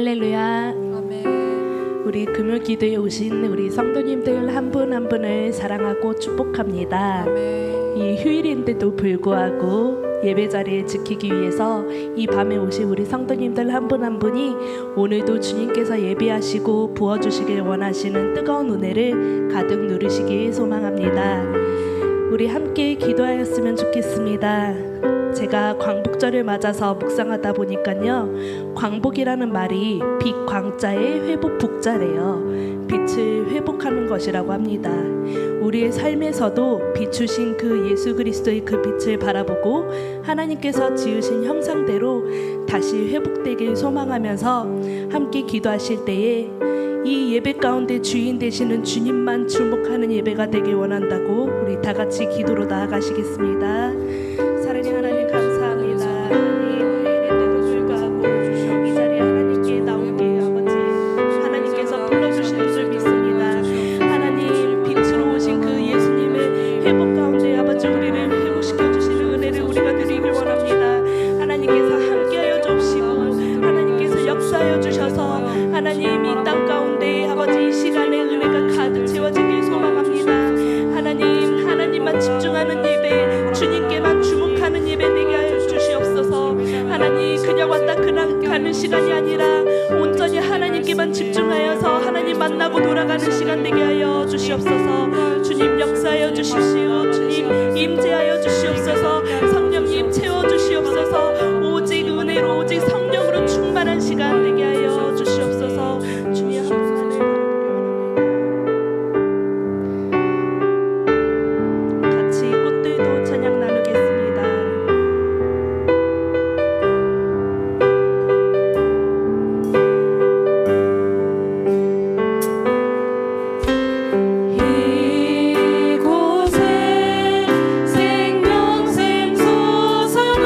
할렐루야. 아멘. 우리 금요 기도에 오신 우리 성도님들 한 분 한 분을 사랑하고 축복합니다. 아멘. 이 휴일인데도 불구하고 예배 자리를 지키기 위해서 이 밤에 오신 우리 성도님들 한 분 한 분이 오늘도 주님께서 예배하시고 부어주시길 원하시는 뜨거운 은혜를 가득 누리시길 소망합니다. 우리 함께 기도하였으면 좋겠습니다. 제가 광복절을 맞아서 묵상하다 보니까요, 광복이라는 말이 빛 광자의 회복 북자래요. 빛을 회복하는 것이라고 합니다. 우리의 삶에서도 비추신 그 예수 그리스도의 그 빛을 바라보고 하나님께서 지으신 형상대로 다시 회복되길 소망하면서 함께 기도하실 때에 이 예배 가운데 주인 되시는 주님만 주목하는 예배가 되길 원한다고 우리 다 같이 기도로 나아가시겠습니다. 사랑의 하나님 감사합니다. 하나님 우리에게도 불구하고 이 자리에 하나님께 나오게 아버지 하나님께서 불러주시는 줄 믿습니다. 하나님 빛으로 오신 그 예수님의 회복 가운데 아버지 우리를 회복시켜 주시는 은혜를 우리가 누리길 원합니다. 하나님께서 함께하여 주시고 하나님께서 역사하여 주셔서 하나님 이 땅 가운데 아버지 이 시간에 은혜가 가득 채워지길 소망합니다. 하나님만 집중하는 예배, 주님께만 주목하는 예배 되게 하여 주시옵소서. 하나님 그냥 왔다 그냥 가는 시간이 아니라 온전히 하나님께만 집중하여서 하나님 만나고 돌아가는 시간 되게 하여 주시옵소서. 주님 역사하여 주십시오. 주님 임재하여 주시옵소서. 성령님 채워주시옵소서. 오직 은혜로 오직 성령으로 충만한 시간 되게 하여 주시옵소서. 주님 한 분만을 같이 꽃들도 찬양 나누겠습니다. 이곳에 생명샘 솟아나네.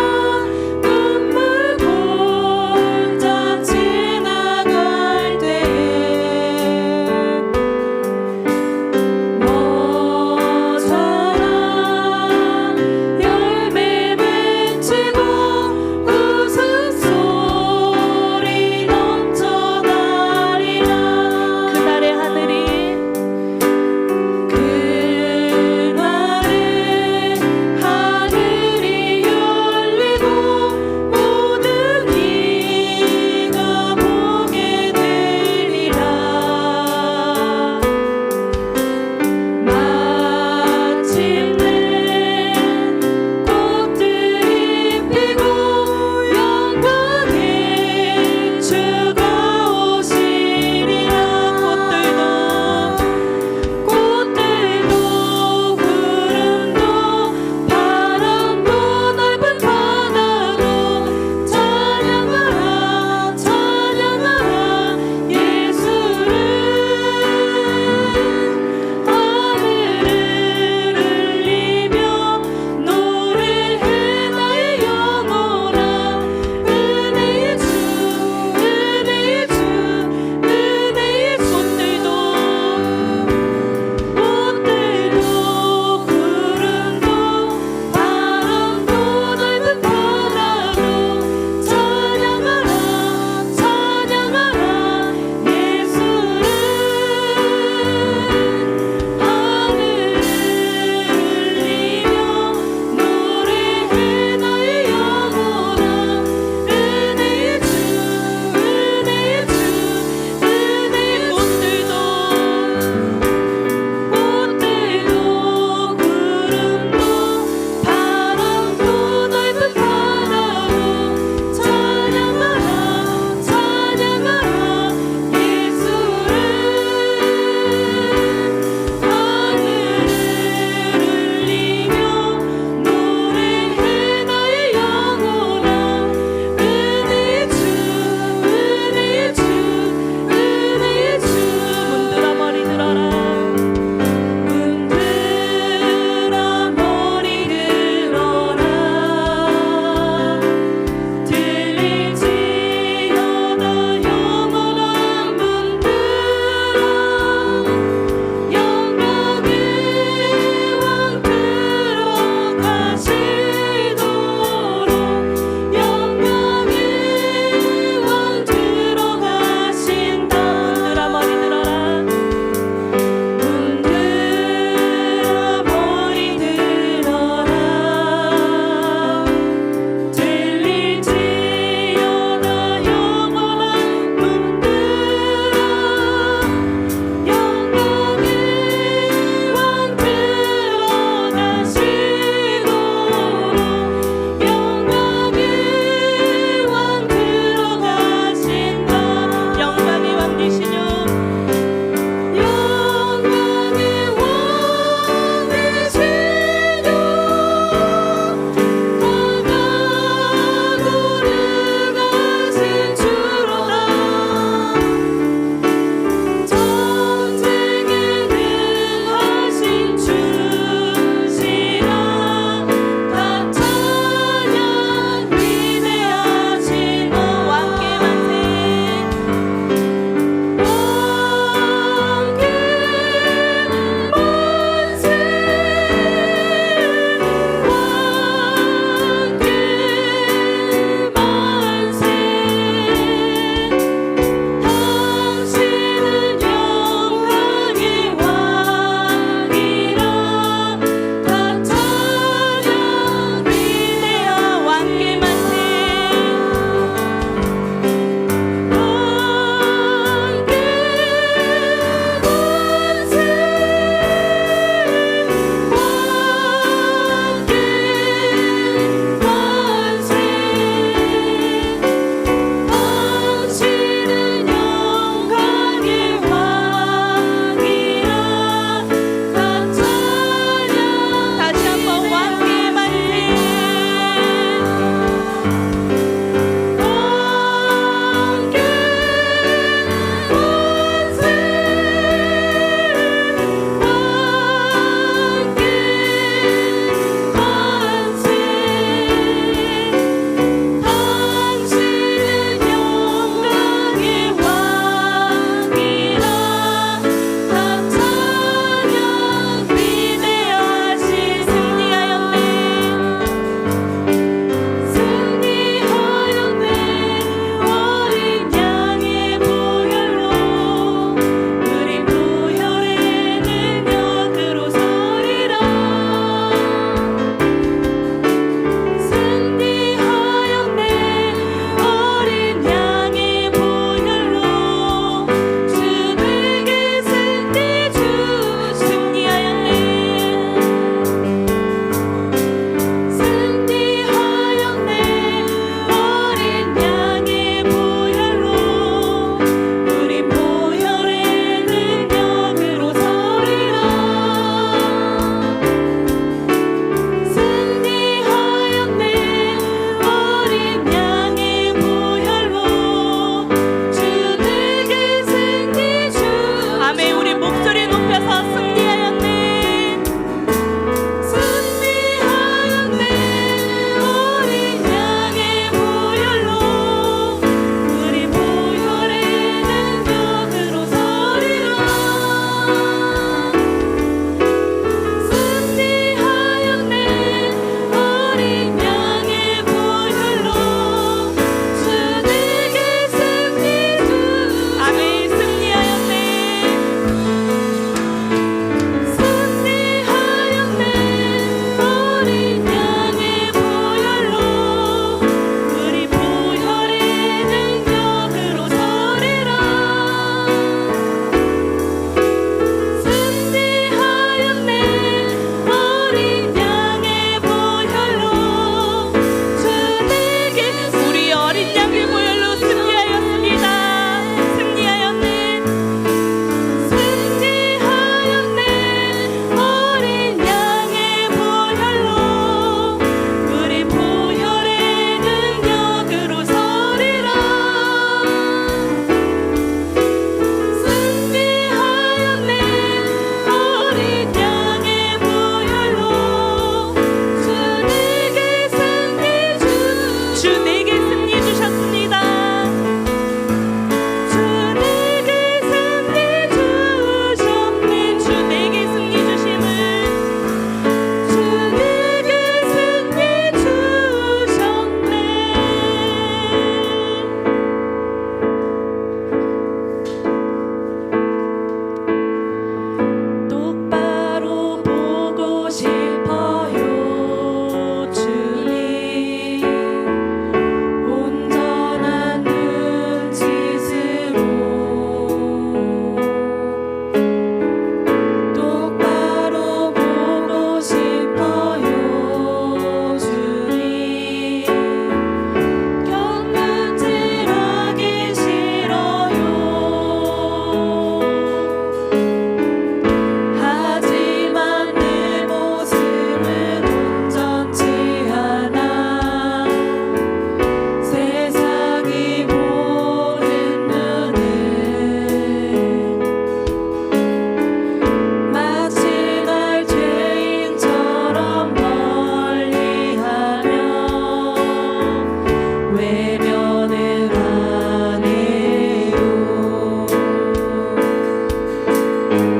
외면을 하네요.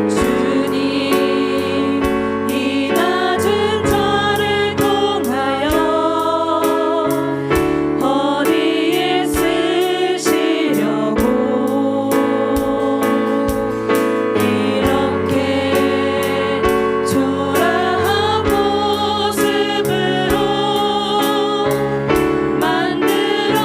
주님 이 낮은 저를 통하여 어디에 쓰시려고 이렇게 초라한 모습으로 만들어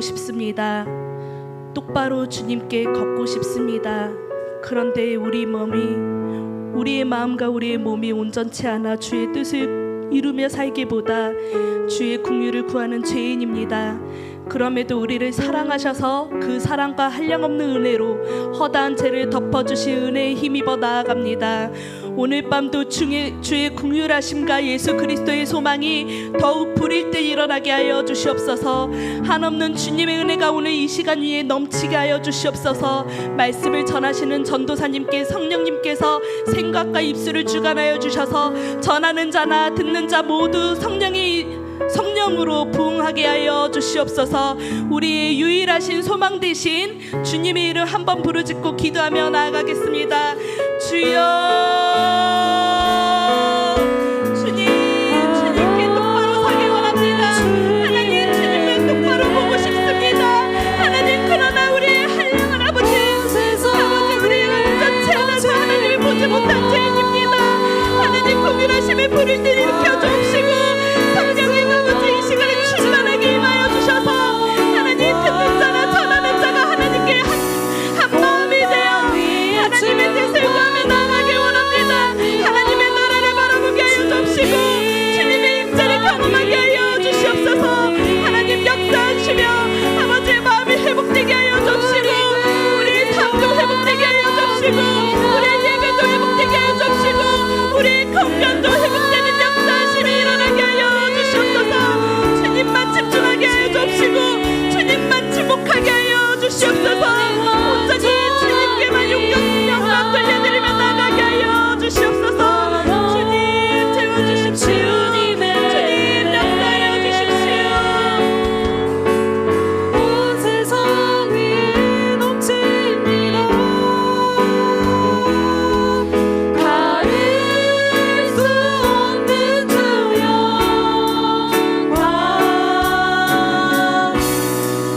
싶습니다. 똑바로 주님께 걷고 싶습니다. 그런데 우리의 마음과 우리의 몸이 온전치 않아 주의 뜻을 이루며 살기보다 주의 긍휼을 구하는 죄인입니다. 그럼에도 우리를 사랑하셔서 그 사랑과 한량없는 은혜로 허다한 죄를 덮어주신 은혜에 힘입어 나아갑니다. 오늘 밤도 주의 긍휼하심과 예수 그리스도의 소망이 더욱 불일 듯 일어나게 하여 주시옵소서. 한없는 주님의 은혜가 오늘 이 시간 위에 넘치게 하여 주시옵소서. 말씀을 전하시는 전도사님께 성령님께서 생각과 입술을 주관하여 주셔서 전하는 자나 듣는 자 모두 성령으로 부응하게 하여 주시옵소서. 우리의 유일하신 소망 되신 주님의 이름 한번 부르짖고 기도하며 나아가겠습니다. 주여, 주님께 똑바로 서기 원합니다. 하나님, 주님을 똑바로 보고 싶습니다. 하나님, 그러나 우리의 한량한 아버지, 우리의 온전치 않아서 하나님을 보지 못한 죄인입니다. 하나님, 긍휼하심에 불을 때 일으켜 주옵시고 성령의 아버지, 이 시간에 충만하게 임하여 주셔서 하나님, 듣는 자나 전하는 자가 하나님께 한 마음이 되어 하나님의 뜻을 구하며 나아가기 원합니다. 하나님의 나라를 바라보게 하여 주옵시고 주님의 임재를 경험하게 하여 주시옵소서. 하나님, 역사하시며 아버지의 마음이 회복되게 하여 주옵시고 우리의 삶도 회복되게 하여 주옵시고 우리의 예배도 회복되게 하여 주옵시고 우리의 건강도 회복되는 역사하심이 일어나게 하여 주시옵소서. 주님만 집중하게 하여 주옵시고 주님만 지목하게 하여 주시옵소서. 온전히 주님께만 영광 돌려드리며 나가게 하여 주시옵소서. 주님, 채워주십시오. 주님, 역사하여 주십시오. 온 세상 위에 넘칩니다. 가릴 수 없는 주 영광,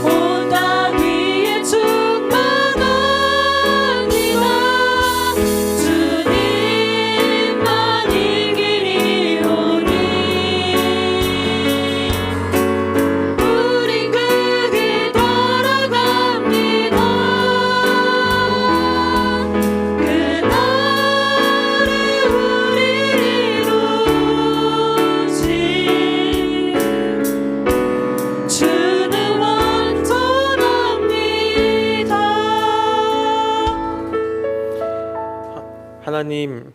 온 땅 위에 충만합니다. 주님만 이 길이오니 우린 그 길 따라갑니다. 그 나를 우리 이루신 주는 완전합니다. 하나님,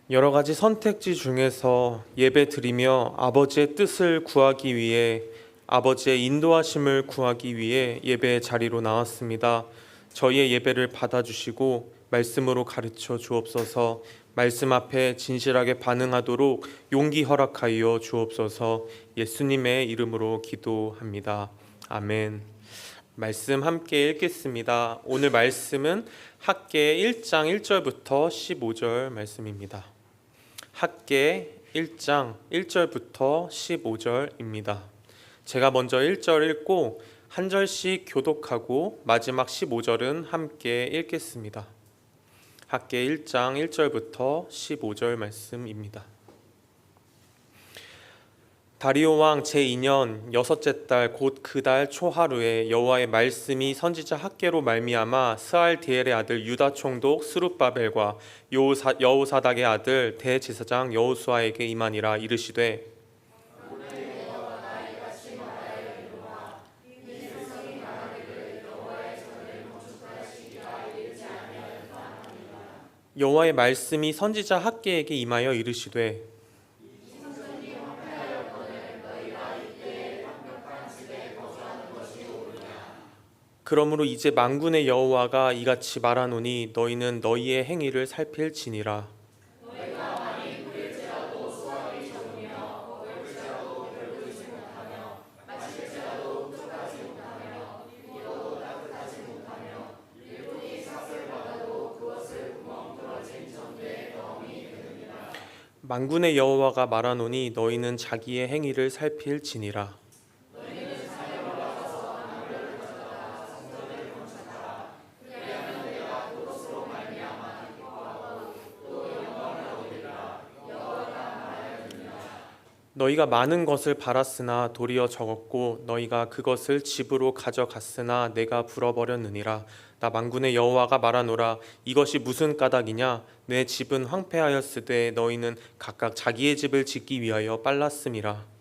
여러 가지 선택지 중에서 예배 드리며 아버지의 뜻을 구하기 위해, 아버지의 인도하심을 구하기 위해 예배의 자리로 나왔습니다. 저희의 예배를 받아주시고 말씀으로 가르쳐 주옵소서. 말씀 앞에 진실하게 반응하도록 용기 허락하여 주옵소서. 예수님의 이름으로 기도합니다. 아멘. 말씀 함께 읽겠습니다. 오늘 말씀은 학개 1장 1절부터 15절 말씀입니다. 학개 1장 1절부터 15절입니다. 제가 먼저 1절 읽고 한 절씩 교독하고 마지막 15절은 함께 읽겠습니다. 학개 1장 1절부터 15절 말씀입니다. 다리오 왕 제2년 여섯째 달 곧 그 달 초하루에 여호와의 말씀이 선지자 학개로 말미암아 스알디엘의 아들 유다 총독 스룹바벨과 여호사닥의 아들 대제사장 여호수아에게 임하니라. 이르시되 여호와의 말씀이 선지자 학개에게 임하여 이르시되 그러므로 이제 만군의 여호와가 이같이 말하노니 너희는 너희의 행위를 살필지니라. 만군의 여호와가 말하노니 너희는 자기의 행위를 살필지니라. 너희가 많은 것을 바랐으나 도리어 적었고 너희가 그것을 집으로 가져갔으나 내가 불어버렸느니라. 나 만군의 여호와가 말하노라. 이것이 무슨 까닭이냐? 내 집은 황폐하였으되 너희는 각각 자기의 집을 짓기 위하여 빨랐음이라.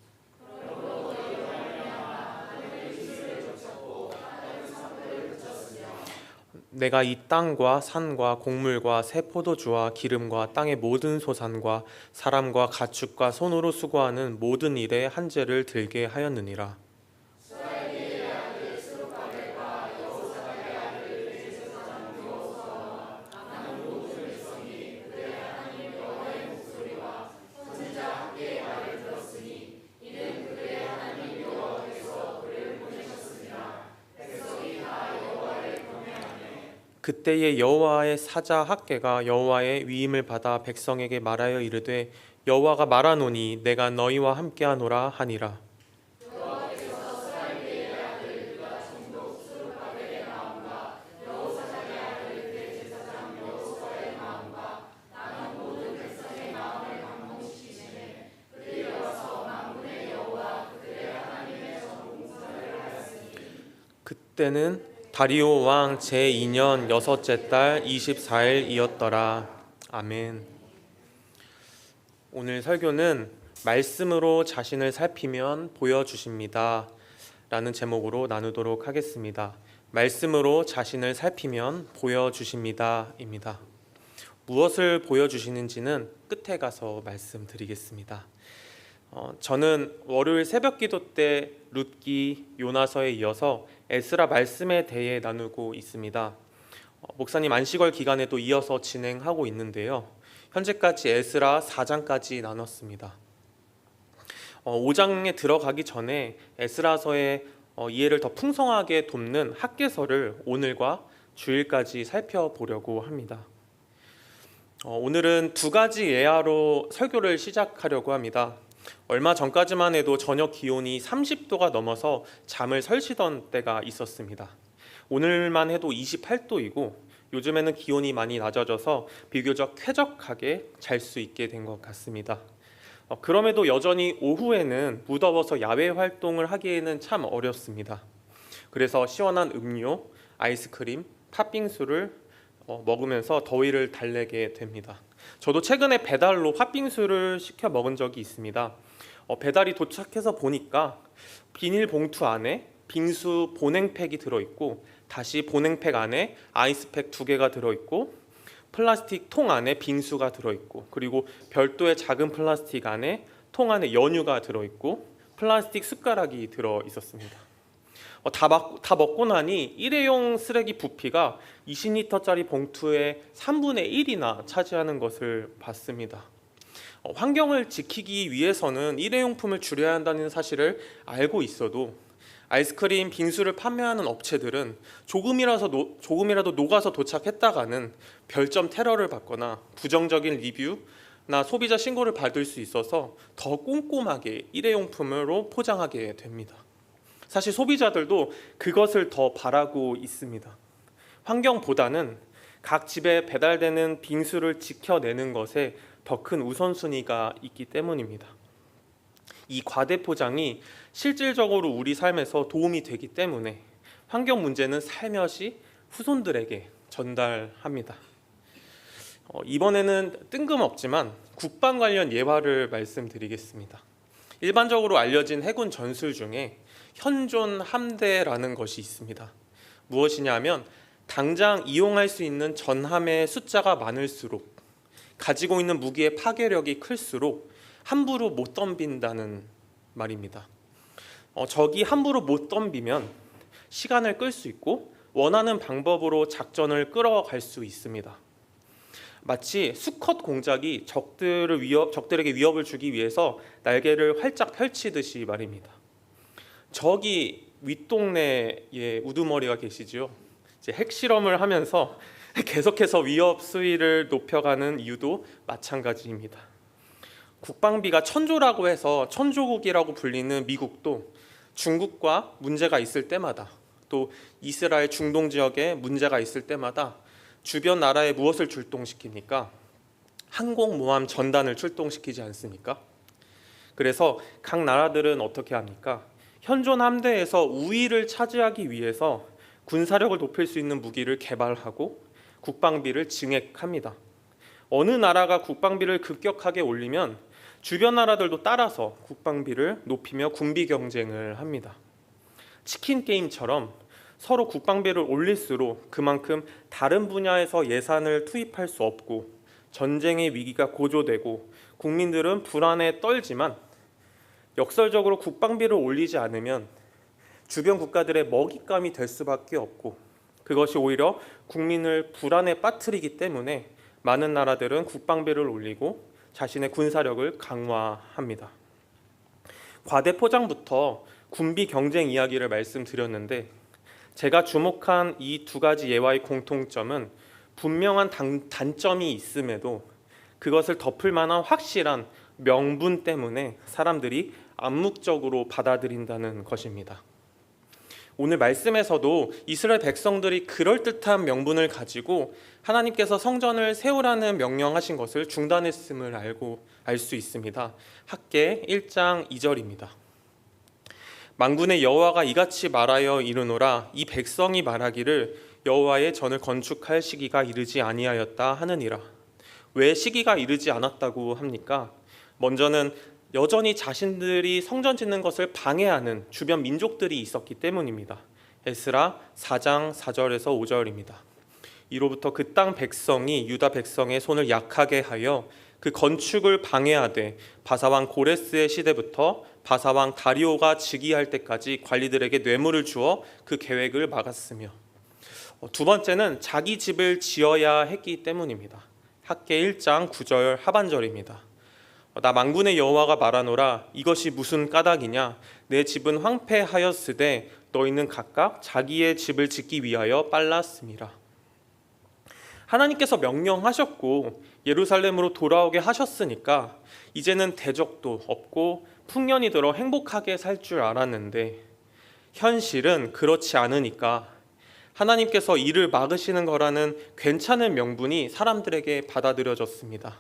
내가 이 땅과 산과 곡물과 새 포도주와 기름과 땅의 모든 소산과 사람과 가축과 손으로 수고하는 모든 일에 한죄를 들게 하였느니라. 그때에 여호와의 사자 학개가 여호와의 위임을 받아 백성에게 말하여 이르되 여호와가 말하노니 내가 너희와 함께하노라 하니라. 그때는 다리오 왕 제2년 여섯째 달 24일이었더라. 아멘. 오늘 설교는 말씀으로 자신을 살피면 보여주십니다 라는 제목으로 나누도록 하겠습니다. 말씀으로 자신을 살피면 보여주십니다 입니다. 무엇을 보여주시는지는 끝에 가서 말씀드리겠습니다. 저는 월요일 새벽기도 때 룻기, 요나서에 이어서 에스라 말씀에 대해 나누고 있습니다. 목사님 안식월 기간에도 이어서 진행하고 있는데요. 현재까지 에스라 4장까지 나눴습니다. 5장에 들어가기 전에 에스라서의 이해를 더 풍성하게 돕는 학개서를 오늘과 주일까지 살펴보려고 합니다. 오늘은 두 가지 예화로 설교를 시작하려고 합니다. 얼마 전까지만 해도 저녁 기온이 30도가 넘어서 잠을 설치던 때가 있었습니다. 오늘만 해도 28도이고 요즘에는 기온이 많이 낮아져서 비교적 쾌적하게 잘 수 있게 된 것 같습니다. 그럼에도 여전히 오후에는 무더워서 야외 활동을 하기에는 참 어렵습니다. 그래서 시원한 음료, 아이스크림, 팥빙수를 먹으면서 더위를 달래게 됩니다. 저도 최근에 배달로 팥빙수를 시켜 먹은 적이 있습니다. 배달이 도착해서 보니까 비닐봉투 안에 빙수 보냉팩이 들어있고 다시 보냉팩 안에 아이스팩 2개가 들어있고 플라스틱 통 안에 빙수가 들어있고 그리고 별도의 작은 플라스틱 안에 통 안에 연유가 들어있고 플라스틱 숟가락이 들어있었습니다. 다 먹고 나니 일회용 쓰레기 부피가 20리터짜리 봉투의 3분의 1이나 차지하는 것을 봤습니다. 환경을 지키기 위해서는 일회용품을 줄여야 한다는 사실을 알고 있어도 아이스크림, 빙수를 판매하는 업체들은 조금이라도 녹아서 도착했다가는 별점 테러를 받거나 부정적인 리뷰나 소비자 신고를 받을 수 있어서 더 꼼꼼하게 일회용품으로 포장하게 됩니다. 사실 소비자들도 그것을 더 바라고 있습니다. 환경보다는 각 집에 배달되는 빙수를 지켜내는 것에 더 큰 우선순위가 있기 때문입니다. 이 과대 포장이 실질적으로 우리 삶에서 도움이 되기 때문에 환경 문제는 살며시 후손들에게 전달합니다. 이번에는 뜬금없지만 국방 관련 예화를 말씀드리겠습니다. 일반적으로 알려진 해군 전술 중에 현존 함대라는 것이 있습니다. 무엇이냐면 당장 이용할 수 있는 전함의 숫자가 많을수록 가지고 있는 무기의 파괴력이 클수록 함부로 못 덤빈다는 말입니다. 적이 함부로 못 덤비면 시간을 끌 수 있고 원하는 방법으로 작전을 끌어갈 수 있습니다. 마치 수컷 공작이 적들에게 위협을 주기 위해서 날개를 활짝 펼치듯이 말입니다. 적이 윗동네에 우두머리가 계시죠. 이제 핵실험을 하면서 계속해서 위협 수위를 높여가는 이유도 마찬가지입니다. 국방비가 천조라고 해서 천조국이라고 불리는 미국도 중국과 문제가 있을 때마다 또 이스라엘 중동 지역에 문제가 있을 때마다 주변 나라에 무엇을 출동시킵니까? 항공모함 전단을 출동시키지 않습니까? 그래서 각 나라들은 어떻게 합니까? 현존 함대에서 우위를 차지하기 위해서 군사력을 높일 수 있는 무기를 개발하고 국방비를 증액합니다. 어느 나라가 국방비를 급격하게 올리면 주변 나라들도 따라서 국방비를 높이며 군비 경쟁을 합니다. 치킨 게임처럼 서로 국방비를 올릴수록 그만큼 다른 분야에서 예산을 투입할 수 없고 전쟁의 위기가 고조되고 국민들은 불안에 떨지만 역설적으로 국방비를 올리지 않으면 주변 국가들의 먹잇감이 될 수밖에 없고 그것이 오히려 국민을 불안에 빠뜨리기 때문에 많은 나라들은 국방비를 올리고 자신의 군사력을 강화합니다. 과대포장부터 군비 경쟁 이야기를 말씀드렸는데 제가 주목한 이 두 가지 예화의 공통점은 분명한 단점이 있음에도 그것을 덮을 만한 확실한 명분 때문에 사람들이 암묵적으로 받아들인다는 것입니다. 오늘 말씀에서도 이스라엘 백성들이 그럴듯한 명분을 가지고 하나님께서 성전을 세우라는 명령하신 것을 중단했음을 알 수 있습니다. 학개 1장 2절입니다. 만군의 여호와가 이같이 말하여 이르노라 이 백성이 말하기를 여호와의 전을 건축할 시기가 이르지 아니하였다 하느니라. 왜 시기가 이르지 않았다고 합니까? 먼저는 여전히 자신들이 성전 짓는 것을 방해하는 주변 민족들이 있었기 때문입니다. 에스라 4장 4절에서 5절입니다. 이로부터 그 땅 백성이 유다 백성의 손을 약하게 하여 그 건축을 방해하되 바사왕 고레스의 시대부터 바사왕 다리오가 즉위할 때까지 관리들에게 뇌물을 주어 그 계획을 막았으며 두 번째는 자기 집을 지어야 했기 때문입니다. 학개 1장 9절 하반절입니다. 나 만군의 여호와가 말하노라 이것이 무슨 까닭이냐 내 집은 황폐하였으되 너희는 각각 자기의 집을 짓기 위하여 빨랐음이라. 하나님께서 명령하셨고 예루살렘으로 돌아오게 하셨으니까 이제는 대적도 없고 풍년이 들어 행복하게 살 줄 알았는데 현실은 그렇지 않으니까 하나님께서 이를 막으시는 거라는 괜찮은 명분이 사람들에게 받아들여졌습니다.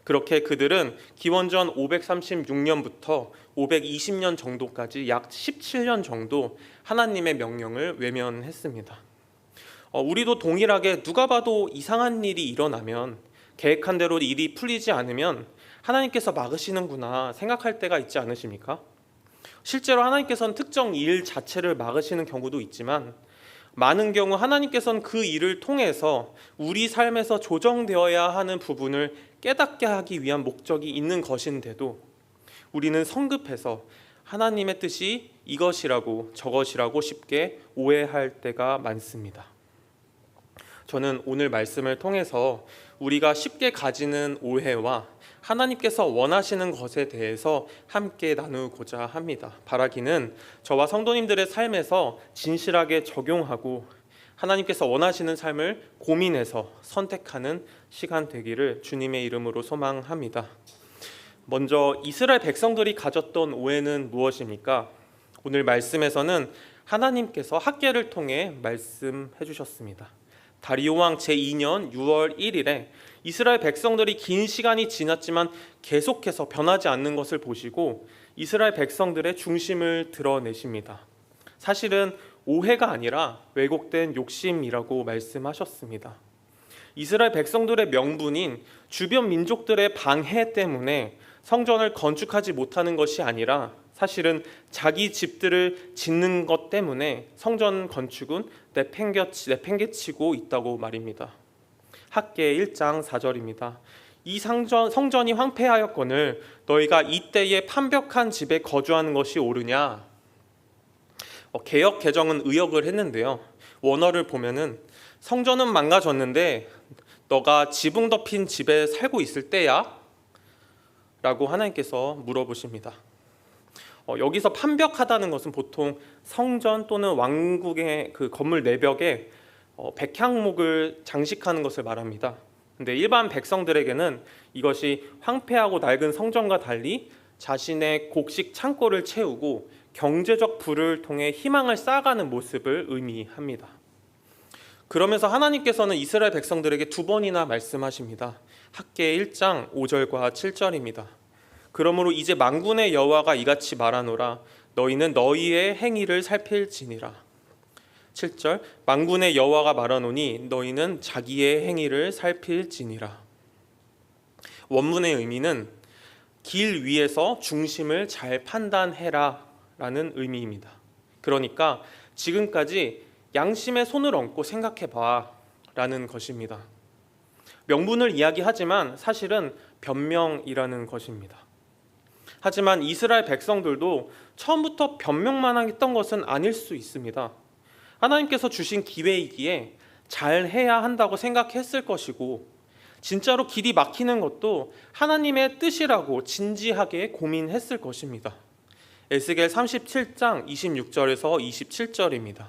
그렇게 그들은 기원전 536년부터 520년 정도까지 약 17년 정도 하나님의 명령을 외면했습니다. 우리도 동일하게 누가 봐도 이상한 일이 일어나면 계획한 대로 일이 풀리지 않으면 하나님께서 막으시는구나 생각할 때가 있지 않으십니까? 실제로 하나님께서는 특정 일 자체를 막으시는 경우도 있지만 많은 경우 하나님께서는 그 일을 통해서 우리 삶에서 조정되어야 하는 부분을 깨닫게 하기 위한 목적이 있는 것인데도 우리는 성급해서 하나님의 뜻이 이것이라고 저것이라고 쉽게 오해할 때가 많습니다. 저는 오늘 말씀을 통해서 우리가 쉽게 가지는 오해와 하나님께서 원하시는 것에 대해서 함께 나누고자 합니다. 바라기는 저와 성도님들의 삶에서 진실하게 적용하고 하나님께서 원하시는 삶을 고민해서 선택하는 시간 되기를 주님의 이름으로 소망합니다. 먼저 이스라엘 백성들이 가졌던 오해는 무엇입니까? 오늘 말씀에서는 하나님께서 학개를 통해 말씀해 주셨습니다. 다리오 왕 제2년 6월 1일에 이스라엘 백성들이 긴 시간이 지났지만 계속해서 변하지 않는 것을 보시고 이스라엘 백성들의 중심을 드러내십니다. 사실은 오해가 아니라 왜곡된 욕심이라고 말씀하셨습니다. 이스라엘 백성들의 명분인 주변 민족들의 방해 때문에 성전을 건축하지 못하는 것이 아니라 사실은 자기 집들을 짓는 것 때문에 성전 건축은 내팽개치고 있다고 말입니다. 학개 1장 4절입니다. 이 성전이 황폐하였거늘 너희가 이때에 판벽한 집에 거주하는 것이 옳으냐? 개역 개정은 의역을 했는데요. 원어를 보면은 성전은 망가졌는데 너가 지붕 덮인 집에 살고 있을 때야? 라고 하나님께서 물어보십니다. 여기서 판벽하다는 것은 보통 성전 또는 왕국의 그 건물 내벽에 백향목을 장식하는 것을 말합니다. 근데 일반 백성들에게는 이것이 황폐하고 낡은 성전과 달리 자신의 곡식 창고를 채우고 경제적 부를 통해 희망을 쌓아가는 모습을 의미합니다. 그러면서 하나님께서는 이스라엘 백성들에게 두 번이나 말씀하십니다. 학개 1장 5절과 7절입니다. 그러므로 이제 만군의 여호와가 이같이 말하노라. 너희는 너희의 행위를 살필지니라. 7절 만군의 여호와가 말하노니 너희는 자기의 행위를 살필지니라. 원문의 의미는 길 위에서 중심을 잘 판단해라 라는 의미입니다. 그러니까 지금까지 양심에 손을 얹고 생각해봐 라는 것입니다. 명분을 이야기하지만 사실은 변명이라는 것입니다. 하지만 이스라엘 백성들도 처음부터 변명만 했던 것은 아닐 수 있습니다. 하나님께서 주신 기회이기에 잘 해야 한다고 생각했을 것이고, 진짜로 길이 막히는 것도 하나님의 뜻이라고 진지하게 고민했을 것입니다. 에스겔 37장 26절에서 27절입니다.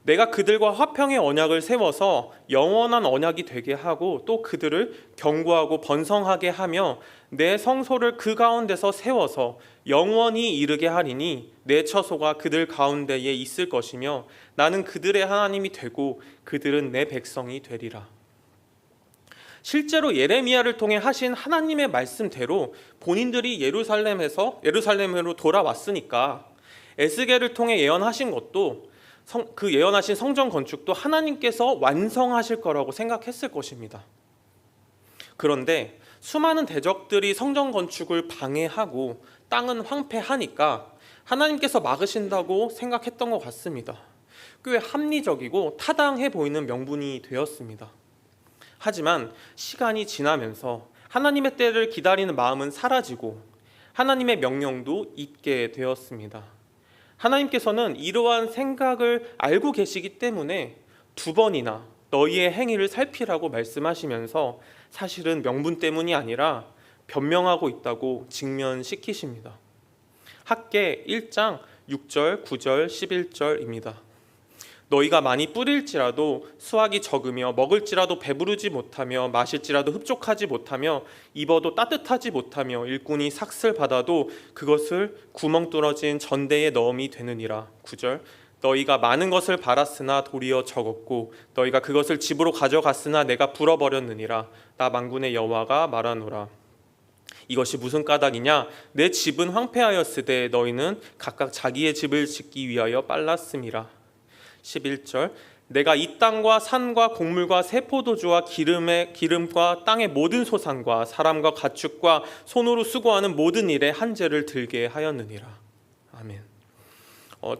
내가 그들과 화평의 언약을 세워서 영원한 언약이 되게 하고 또 그들을 견고하고 번성하게 하며 내 성소를 그 가운데서 세워서 영원히 이르게 하리니 내 처소가 그들 가운데에 있을 것이며 나는 그들의 하나님이 되고 그들은 내 백성이 되리라. 실제로 예레미야를 통해 하신 하나님의 말씀대로 본인들이 예루살렘으로 돌아왔으니까 에스겔을 통해 예언하신 것도 그 예언하신 성전 건축도 하나님께서 완성하실 거라고 생각했을 것입니다. 그런데 수많은 대적들이 성전 건축을 방해하고 땅은 황폐하니까 하나님께서 막으신다고 생각했던 것 같습니다. 꽤 합리적이고 타당해 보이는 명분이 되었습니다. 하지만 시간이 지나면서 하나님의 때를 기다리는 마음은 사라지고 하나님의 명령도 잊게 되었습니다. 하나님께서는 이러한 생각을 알고 계시기 때문에 2번이나 너희의 행위를 살피라고 말씀하시면서 사실은 명분 때문이 아니라 변명하고 있다고 직면시키십니다. 학개 1장 6절, 9절, 11절입니다. 너희가 많이 뿌릴지라도 수확이 적으며 먹을지라도 배부르지 못하며 마실지라도 흡족하지 못하며 입어도 따뜻하지 못하며 일꾼이 삭슬 받아도 그것을 구멍 뚫어진 전대에 넣음이 되느니라. 9절 너희가 많은 것을 발았으나 도리어 적었고 너희가 그것을 집으로 가져갔으나 내가 불어버렸느니라. 나 만군의 여호와가 말하노라. 이것이 무슨 까닭이냐? 내 집은 황폐하였으되 너희는 각각 자기의 집을 짓기 위하여 빨랐음이라. 11절 내가 이 땅과 산과 곡물과 새 포도주와 기름과 땅의 모든 소산과 사람과 가축과 손으로 수고하는 모든 일에 한죄를 들게 하였느니라. 아멘.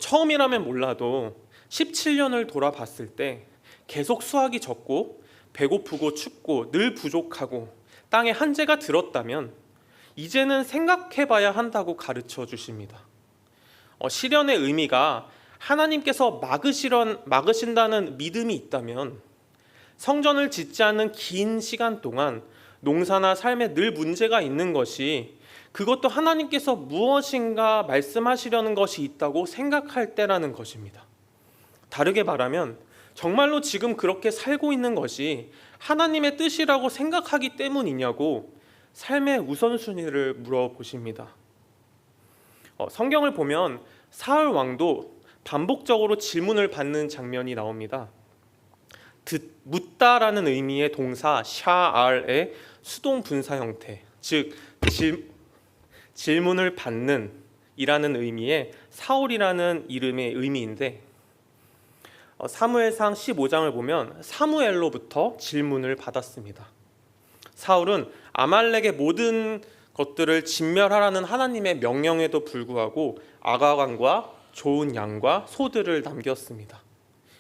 처음이라면 몰라도 17년을 돌아봤을 때 계속 수확이 적고 배고프고 춥고 늘 부족하고 땅에 한죄가 들었다면 이제는 생각해봐야 한다고 가르쳐 주십니다. 시련의 의미가 하나님께서 막으신다는 믿음이 있다면 성전을 짓지 않는 긴 시간 동안 농사나 삶에 늘 문제가 있는 것이 그것도 하나님께서 무엇인가 말씀하시려는 것이 있다고 생각할 때라는 것입니다. 다르게 말하면 정말로 지금 그렇게 살고 있는 것이 하나님의 뜻이라고 생각하기 때문이냐고 삶의 우선순위를 물어보십니다. 성경을 보면 사울 왕도 반복적으로 질문을 받는 장면이 나옵니다. 묻다라는 의미의 동사 샤알의 수동 분사 형태, 즉 질문을 받는 이라는 의미의 사울이라는 이름의 의미인데, 사무엘상 15장을 보면 사무엘로부터 질문을 받았습니다. 사울은 아말렉의 모든 것들을 진멸하라는 하나님의 명령에도 불구하고 아가관과 좋은 양과 소들을 남겼습니다.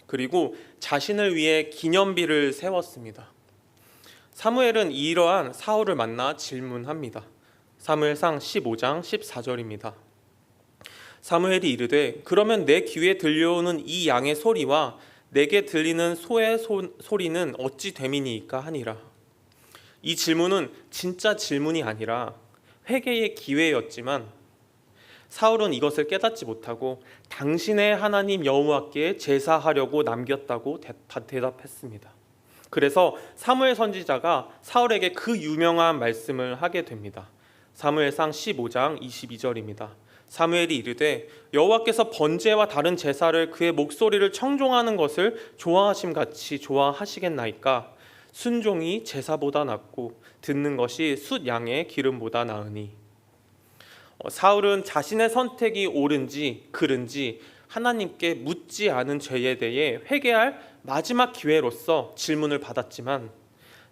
그리고 자신을 위해 기념비를 세웠습니다. 사무엘은 이러한 사울을 만나 질문합니다. 사무엘상 15장 14절입니다. 사무엘이 이르되 그러면 내 귀에 들려오는 이 양의 소리와 내게 들리는 소의 소리는 어찌 됨이니이까 하니라. 이 질문은 진짜 질문이 아니라 회개의 기회였지만 사울은 이것을 깨닫지 못하고 당신의 하나님 여호와께 제사하려고 남겼다고 대답했습니다. 그래서 사무엘 선지자가 사울에게 그 유명한 말씀을 하게 됩니다. 사무엘상 15장 22절입니다. 사무엘이 이르되 여호와께서 번제와 다른 제사를 그의 목소리를 청종하는 것을 좋아하심같이 좋아하시겠나이까? 순종이 제사보다 낫고 듣는 것이 숫 양의 기름보다 나으니. 사울은 자신의 선택이 옳은지 그른지 하나님께 묻지 않은 죄에 대해 회개할 마지막 기회로서 질문을 받았지만,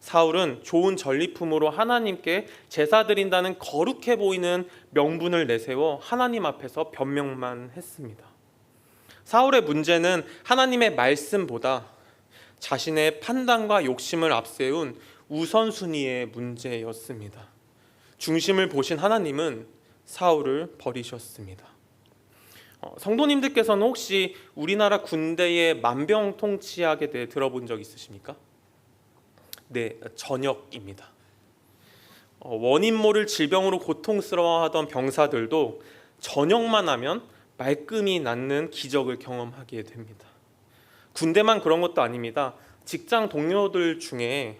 사울은 좋은 전리품으로 하나님께 제사 드린다는 거룩해 보이는 명분을 내세워 하나님 앞에서 변명만 했습니다. 사울의 문제는 하나님의 말씀보다 자신의 판단과 욕심을 앞세운 우선순위의 문제였습니다. 중심을 보신 하나님은 사울을 버리셨습니다. 성도님들께서는 혹시 우리나라 군대의 만병통치약에 대해 들어본 적 있으십니까? 네, 전역입니다. 원인 모를 질병으로 고통스러워하던 병사들도 전역만 하면 말끔히 낫는 기적을 경험하게 됩니다. 군대만 그런 것도 아닙니다. 직장 동료들 중에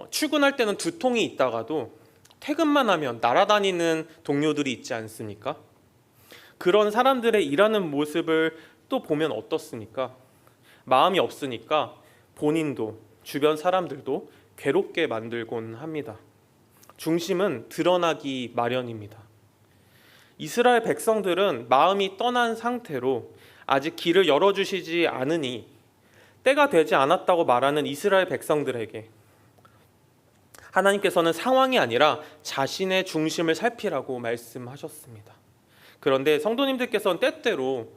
출근할 때는 두통이 있다가도 퇴근만 하면 날아다니는 동료들이 있지 않습니까? 그런 사람들의 일하는 모습을 또 보면 어떻습니까? 마음이 없으니까 본인도 주변 사람들도 괴롭게 만들곤 합니다. 중심은 드러나기 마련입니다. 이스라엘 백성들은 마음이 떠난 상태로 아직 길을 열어주시지 않으니 때가 되지 않았다고 말하는 이스라엘 백성들에게 하나님께서는 상황이 아니라 자신의 중심을 살피라고 말씀하셨습니다. 그런데 성도님들께서는 때때로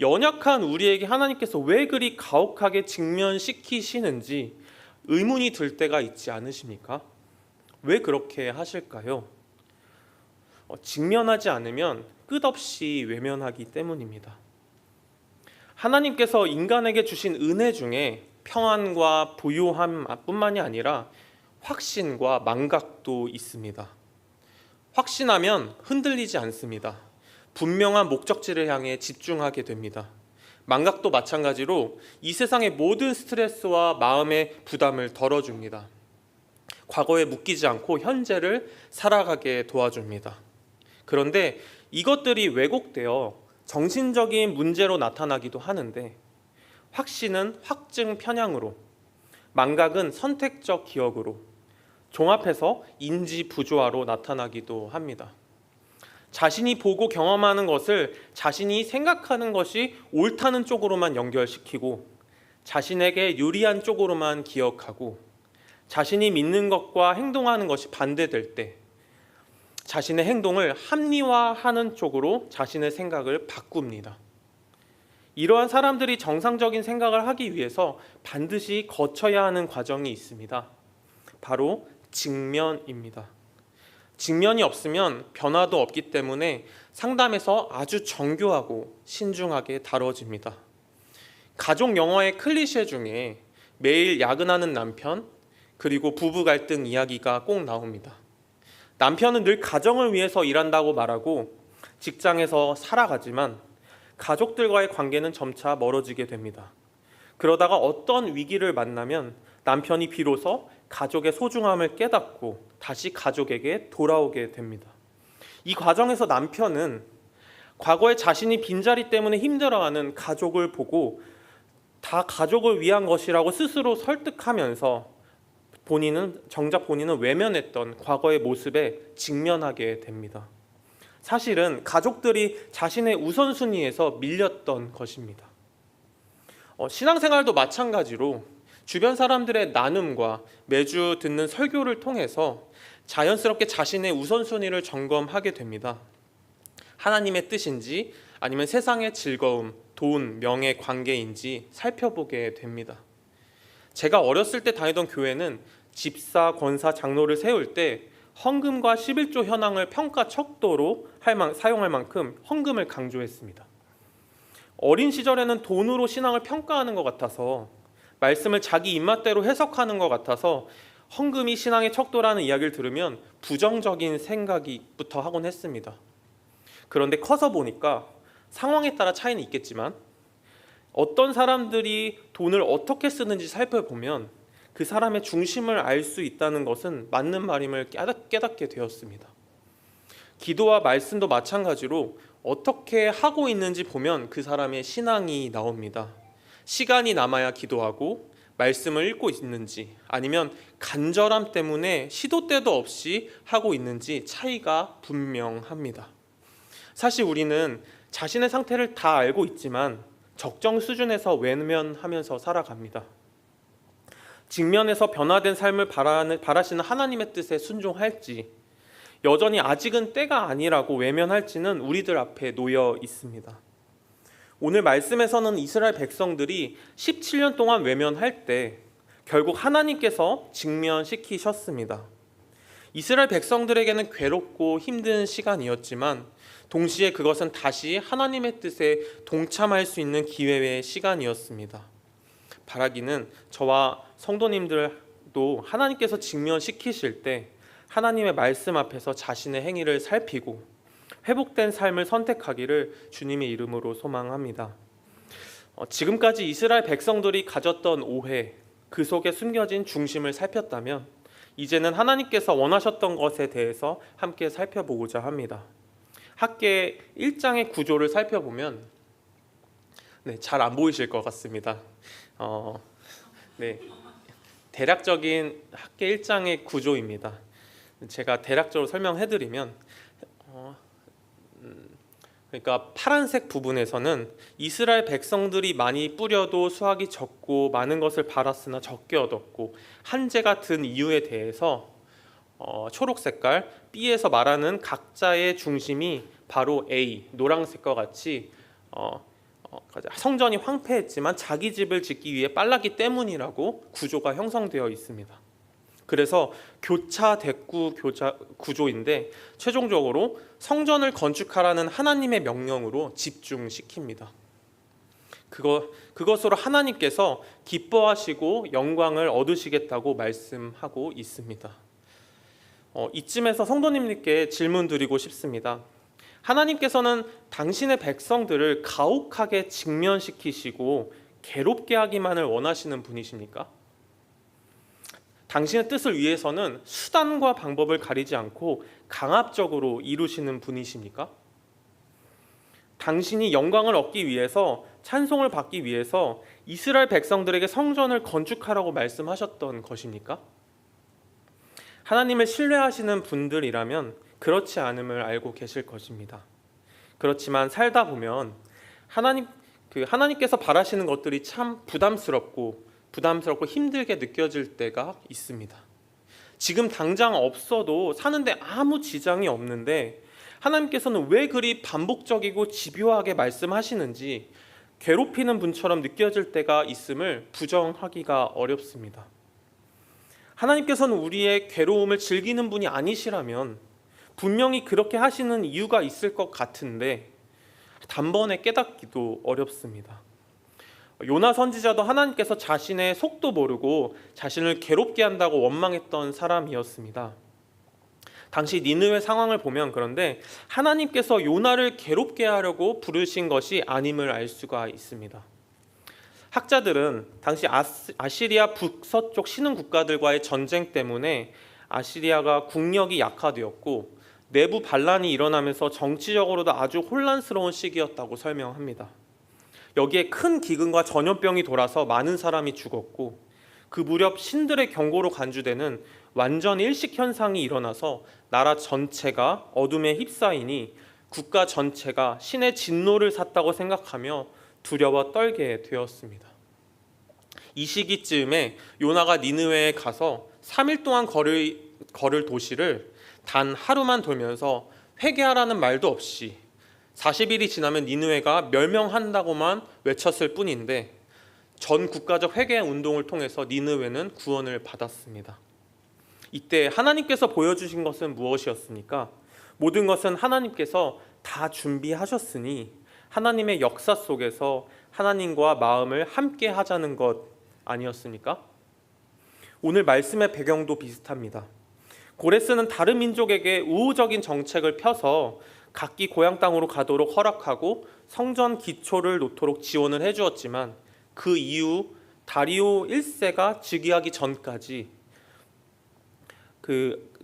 연약한 우리에게 하나님께서 왜 그리 가혹하게 직면시키시는지 의문이 들 때가 있지 않으십니까? 왜 그렇게 하실까요? 직면하지 않으면 끝없이 외면하기 때문입니다. 하나님께서 인간에게 주신 은혜 중에 평안과 부요함뿐만이 아니라 확신과 망각도 있습니다. 확신하면 흔들리지 않습니다. 분명한 목적지를 향해 집중하게 됩니다. 망각도 마찬가지로 이 세상의 모든 스트레스와 마음의 부담을 덜어줍니다. 과거에 묶이지 않고 현재를 살아가게 도와줍니다. 그런데 이것들이 왜곡되어 정신적인 문제로 나타나기도 하는데, 확신은 확증 편향으로, 망각은 선택적 기억으로, 종합해서 인지 부조화로 나타나기도 합니다. 자신이 보고 경험하는 것을 자신이 생각하는 것이 옳다는 쪽으로만 연결시키고, 자신에게 유리한 쪽으로만 기억하고, 자신이 믿는 것과 행동하는 것이 반대될 때 자신의 행동을 합리화하는 쪽으로 자신의 생각을 바꿉니다. 이러한 사람들이 정상적인 생각을 하기 위해서 반드시 거쳐야 하는 과정이 있습니다. 바로 직면입니다. 직면이 없으면 변화도 없기 때문에 상담에서 아주 정교하고 신중하게 다뤄집니다. 가족 영화의 클리셰 중에 매일 야근하는 남편, 그리고 부부 갈등 이야기가 꼭 나옵니다. 남편은 늘 가정을 위해서 일한다고 말하고 직장에서 살아가지만 가족들과의 관계는 점차 멀어지게 됩니다. 그러다가 어떤 위기를 만나면 남편이 비로소 가족의 소중함을 깨닫고 다시 가족에게 돌아오게 됩니다. 이 과정에서 남편은 과거에 자신이 빈자리 때문에 힘들어하는 가족을 보고 다 가족을 위한 것이라고 스스로 설득하면서 정작 본인은 외면했던 과거의 모습에 직면하게 됩니다. 사실은 가족들이 자신의 우선순위에서 밀렸던 것입니다. 신앙생활도 마찬가지로 주변 사람들의 나눔과 매주 듣는 설교를 통해서 자연스럽게 자신의 우선순위를 점검하게 됩니다. 하나님의 뜻인지 아니면 세상의 즐거움, 돈, 명예, 관계인지 살펴보게 됩니다. 제가 어렸을 때 다니던 교회는 집사, 권사, 장로를 세울 때 헌금과 11조 현황을 평가 척도로 사용할 만큼 헌금을 강조했습니다. 어린 시절에는 돈으로 신앙을 평가하는 것 같아서, 말씀을 자기 입맛대로 해석하는 것 같아서 헌금이 신앙의 척도라는 이야기를 들으면 부정적인 생각부터 하곤 했습니다. 그런데 커서 보니까 상황에 따라 차이는 있겠지만 어떤 사람들이 돈을 어떻게 쓰는지 살펴보면 그 사람의 중심을 알 수 있다는 것은 맞는 말임을 깨닫게 되었습니다. 기도와 말씀도 마찬가지로 어떻게 하고 있는지 보면 그 사람의 신앙이 나옵니다. 시간이 남아야 기도하고 말씀을 읽고 있는지, 아니면 간절함 때문에 시도 때도 없이 하고 있는지 차이가 분명합니다. 사실 우리는 자신의 상태를 다 알고 있지만 적정 수준에서 외면하면서 살아갑니다. 직면에서 변화된 삶을 바라시는 하나님의 뜻에 순종할지, 여전히 아직은 때가 아니라고 외면할지는 우리들 앞에 놓여 있습니다. 오늘 말씀에서는 이스라엘 백성들이 17년 동안 외면할 때 결국 하나님께서 직면시키셨습니다. 이스라엘 백성들에게는 괴롭고 힘든 시간이었지만 동시에 그것은 다시 하나님의 뜻에 동참할 수 있는 기회의 시간이었습니다. 바라기는 저와 성도님들도 하나님께서 직면시키실 때 하나님의 말씀 앞에서 자신의 행위를 살피고 회복된 삶을 선택하기를 주님의 이름으로 소망합니다. 지금까지 이스라엘 백성들이 가졌던 오해, 그 속에 숨겨진 중심을 살폈다면 이제는 하나님께서 원하셨던 것에 대해서 함께 살펴보고자 합니다. 학계 1장의 구조를 살펴보면 잘 안 보이실 것 같습니다. 대략적인 학계 1장의 구조입니다. 제가 대략적으로 설명해드리면 그러니까 파란색 부분에서는 이스라엘 백성들이 많이 뿌려도 수확이 적고 많은 것을 발았으나 적게 얻었고 한재가 든 이유에 대해서 초록 색깔 B에서 말하는 각자의 중심이 바로 A, 노란색과 같이 성전이 황폐했지만 자기 집을 짓기 위해 빨랐기 때문이라고 구조가 형성되어 있습니다. 그래서 교차 대구 구조인데 최종적으로 성전을 건축하라는 하나님의 명령으로 집중시킵니다. 그것으로 하나님께서 기뻐하시고 영광을 얻으시겠다고 말씀하고 있습니다. 이쯤에서 성도님들께 질문 드리고 싶습니다. 하나님께서는 당신의 백성들을 가혹하게 직면시키시고 괴롭게 하기만을 원하시는 분이십니까? 당신의 뜻을 위해서는 수단과 방법을 가리지 않고 강압적으로 이루시는 분이십니까? 당신이 영광을 얻기 위해서, 찬송을 받기 위해서 이스라엘 백성들에게 성전을 건축하라고 말씀하셨던 것입니까? 하나님을 신뢰하시는 분들이라면 그렇지 않음을 알고 계실 것입니다. 그렇지만 살다 보면 하나님께서 바라시는 것들이 참 부담스럽고 힘들게 느껴질 때가 있습니다. 지금 당장 없어도 사는데 아무 지장이 없는데 하나님께서는 왜 그리 반복적이고 집요하게 말씀하시는지 괴롭히는 분처럼 느껴질 때가 있음을 부정하기가 어렵습니다. 하나님께서는 우리의 괴로움을 즐기는 분이 아니시라면 분명히 그렇게 하시는 이유가 있을 것 같은데 단번에 깨닫기도 어렵습니다. 요나 선지자도 하나님께서 자신의 속도 모르고 자신을 괴롭게 한다고 원망했던 사람이었습니다. 당시 니느웨 상황을 보면 그런데 하나님께서 요나를 괴롭게 하려고 부르신 것이 아님을 알 수가 있습니다. 학자들은 당시 아시리아 북서쪽 신흥 국가들과의 전쟁 때문에 아시리아가 국력이 약화되었고 내부 반란이 일어나면서 정치적으로도 아주 혼란스러운 시기였다고 설명합니다. 여기에 큰 기근과 전염병이 돌아서 많은 사람이 죽었고 그 무렵 신들의 경고로 간주되는 완전 일식 현상이 일어나서 나라 전체가 어둠에 휩싸이니 국가 전체가 신의 진노를 샀다고 생각하며 두려워 떨게 되었습니다. 이 시기쯤에 요나가 니느웨에 가서 3일 동안 걸을 도시를 단 하루만 돌면서 회개하라는 말도 없이 40일이 지나면 니느웨가 멸명한다고만 외쳤을 뿐인데 전 국가적 회개 운동을 통해서 니느웨는 구원을 받았습니다. 이때 하나님께서 보여주신 것은 무엇이었습니까? 모든 것은 하나님께서 다 준비하셨으니 하나님의 역사 속에서 하나님과 마음을 함께 하자는 것 아니었습니까? 오늘 말씀의 배경도 비슷합니다. 고레스는 다른 민족에게 우호적인 정책을 펴서 각기 고향 땅으로 가도록 허락하고 성전 기초를 놓도록 지원을 해주었지만 그 이후 다리오 1세가 즉위하기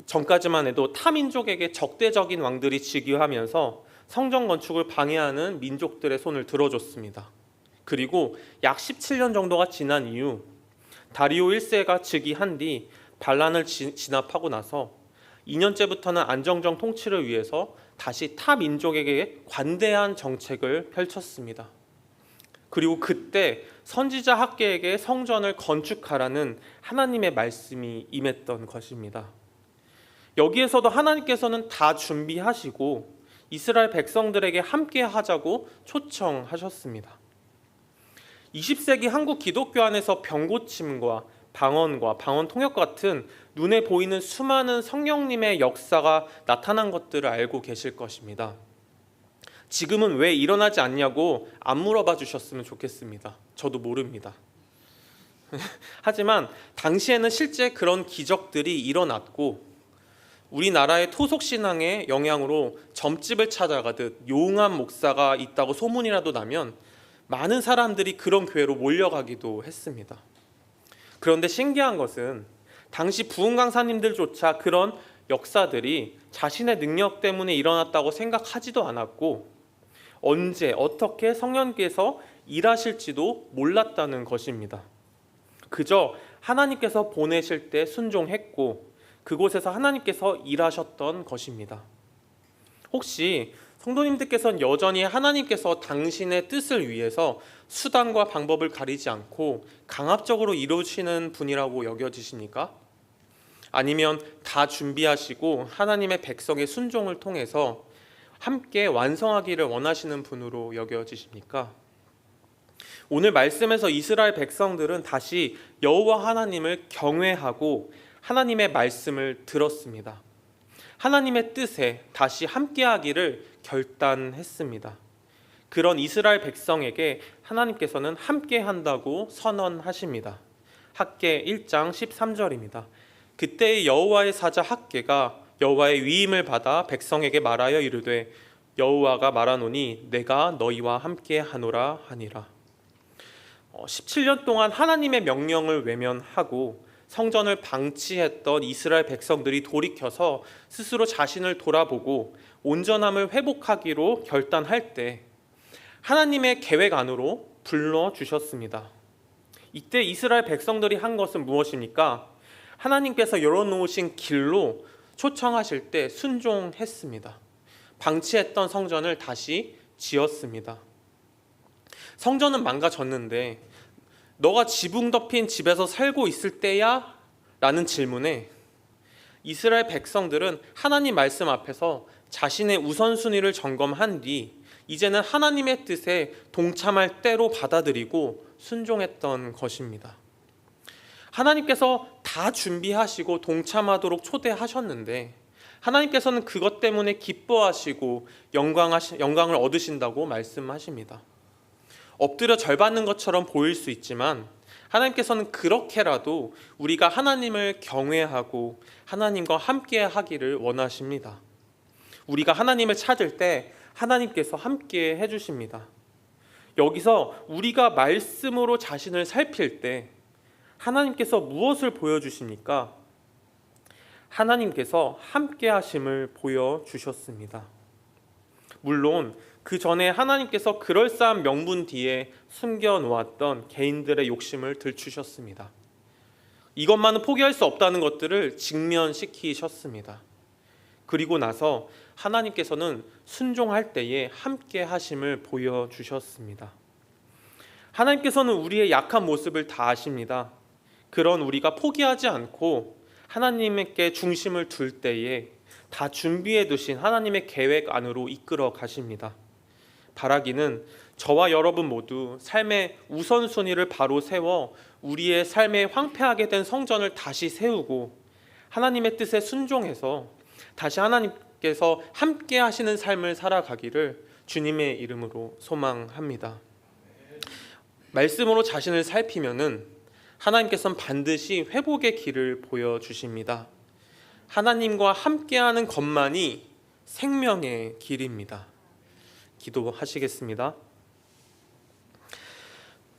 전까지만 해도 타 민족에게 적대적인 왕들이 즉위하면서 성전 건축을 방해하는 민족들의 손을 들어줬습니다. 그리고 약 17년 정도가 지난 이후 다리오 1세가 즉위한 뒤 반란을 진압하고 나서 2년째부터는 안정적 통치를 위해서 다시 타 민족에게 관대한 정책을 펼쳤습니다. 그리고 그때 선지자 학개에게 성전을 건축하라는 하나님의 말씀이 임했던 것입니다. 여기에서도 하나님께서는 다 준비하시고 이스라엘 백성들에게 함께 하자고 초청하셨습니다. 20세기 한국 기독교 안에서 병고침과 방언과 방언 통역 같은 눈에 보이는 수많은 성령님의 역사가 나타난 것들을 알고 계실 것입니다. 지금은 왜 일어나지 않냐고 안 물어봐 주셨으면 좋겠습니다. 저도 모릅니다. 하지만 당시에는 실제 그런 기적들이 일어났고 우리나라의 토속신앙의 영향으로 점집을 찾아가듯 용한 목사가 있다고 소문이라도 나면 많은 사람들이 그런 교회로 몰려가기도 했습니다. 그런데 신기한 것은 당시 부흥 강사님들조차 그런 역사들이 자신의 능력 때문에 일어났다고 생각하지도 않았고 언제 어떻게 성령께서 일하실지도 몰랐다는 것입니다. 그저 하나님께서 보내실 때 순종했고 그곳에서 하나님께서 일하셨던 것입니다. 혹시 성도님들께서는 여전히 하나님께서 당신의 뜻을 위해서 수단과 방법을 가리지 않고 강압적으로 이루시는 분이라고 여겨지십니까? 아니면 다 준비하시고 하나님의 백성의 순종을 통해서 함께 완성하기를 원하시는 분으로 여겨지십니까? 오늘 말씀에서 이스라엘 백성들은 다시 여호와 하나님을 경외하고 하나님의 말씀을 들었습니다. 하나님의 뜻에 다시 함께하기를 결단했습니다. 그런 이스라엘 백성에게 하나님께서는 함께한다고 선언하십니다. 학개 1장 13절입니다. 그때 여호와의 사자 학개가 여호와의 위임을 받아 백성에게 말하여 이르되 여호와가 말하노니 내가 너희와 함께하노라 하니라. 17년 동안 하나님의 명령을 외면하고 성전을 방치했던 이스라엘 백성들이 돌이켜서 스스로 자신을 돌아보고 온전함을 회복하기로 결단할 때 하나님의 계획 안으로 불러주셨습니다. 이때 이스라엘 백성들이 한 것은 무엇입니까? 하나님께서 열어놓으신 길로 초청하실 때 순종했습니다. 방치했던 성전을 다시 지었습니다. 성전은 망가졌는데 너가 지붕 덮인 집에서 살고 있을 때야? 라는 질문에 이스라엘 백성들은 하나님 말씀 앞에서 자신의 우선순위를 점검한 뒤 이제는 하나님의 뜻에 동참할 때로 받아들이고 순종했던 것입니다. 하나님께서 다 준비하시고 동참하도록 초대하셨는데 하나님께서는 그것 때문에 기뻐하시고 영광을 얻으신다고 말씀하십니다. 엎드려 절받는 것처럼 보일 수 있지만 하나님께서는 그렇게라도 우리가 하나님을 경외하고 하나님과 함께 하기를 원하십니다. 우리가 하나님을 찾을 때 하나님께서 함께 해주십니다. 여기서 우리가 말씀으로 자신을 살필 때 하나님께서 무엇을 보여주십니까? 하나님께서 함께 하심을 보여주셨습니다. 물론 그 전에 하나님께서 그럴싸한 명분 뒤에 숨겨놓았던 개인들의 욕심을 들추셨습니다. 이것만은 포기할 수 없다는 것들을 직면시키셨습니다. 그리고 나서 하나님께서는 순종할 때에 함께 하심을 보여주셨습니다. 하나님께서는 우리의 약한 모습을 다 아십니다. 그런 우리가 포기하지 않고 하나님께 중심을 둘 때에 다 준비해 두신 하나님의 계획 안으로 이끌어 가십니다. 바라기는 저와 여러분 모두 삶의 우선순위를 바로 세워 우리의 삶에 황폐하게 된 성전을 다시 세우고 하나님의 뜻에 순종해서 다시 하나님께서 함께 하시는 삶을 살아가기를 주님의 이름으로 소망합니다. 말씀으로 자신을 살피면은 하나님께서는 반드시 회복의 길을 보여주십니다. 하나님과 함께하는 것만이 생명의 길입니다. 기도하시겠습니다.